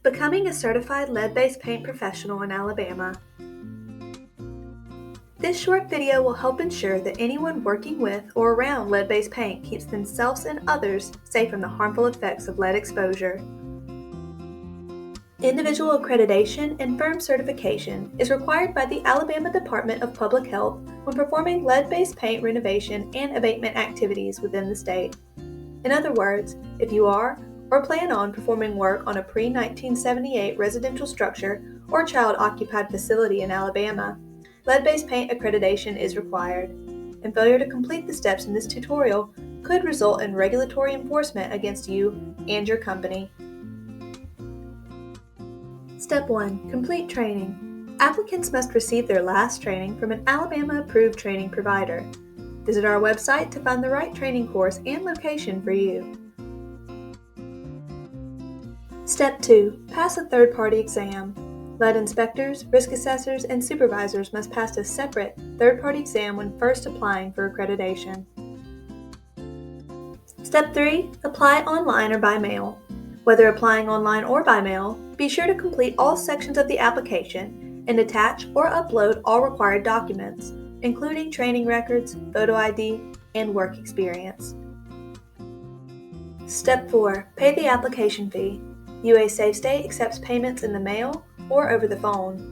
Becoming a certified lead-based paint professional in Alabama. This short video will help ensure that anyone working with or around lead-based paint keeps themselves and others safe from the harmful effects of lead exposure. Individual accreditation and firm certification is required by the Alabama Department of Public Health when performing lead-based paint renovation and abatement activities within the state. In other words, if you are or plan on performing work on a pre-1978 residential structure or child-occupied facility in Alabama, lead-based paint accreditation is required, and failure to complete the steps in this tutorial could result in regulatory enforcement against you and your company. Step 1. Complete training. Applicants must receive their last training from an Alabama-approved training provider. Visit our website to find the right training course and location for you. Step 2. Pass a third-party exam. Lead inspectors, risk assessors, and supervisors must pass a separate third-party exam when first applying for accreditation. Step 3. Apply online or by mail. Whether applying online or by mail, be sure to complete all sections of the application and attach or upload all required documents, including training records, photo ID, and work experience. Step 4. Pay the application fee. UA SafeState accepts payments in the mail or over the phone.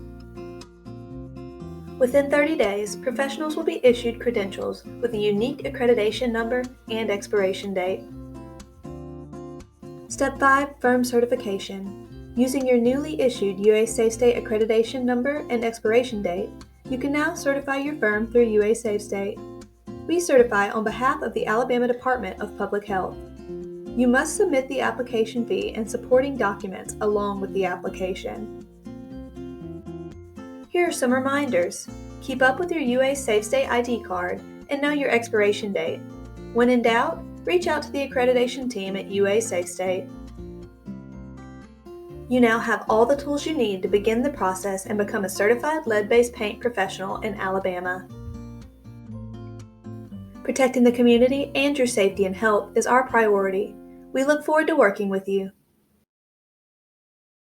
Within 30 days, professionals will be issued credentials with a unique accreditation number and expiration date. Step 5. Firm certification. Using your newly issued UA SafeState accreditation number and expiration date, you can now certify your firm through UA SafeState. We certify on behalf of the Alabama Department of Public Health. You must submit the application fee and supporting documents along with the application. Here are some reminders. Keep up with your UA SafeState ID card and know your expiration date. When in doubt, reach out to the accreditation team at UA SafeState. You now have all the tools you need to begin the process and become a certified lead-based paint professional in Alabama. Protecting the community and your safety and health is our priority. We look forward to working with you.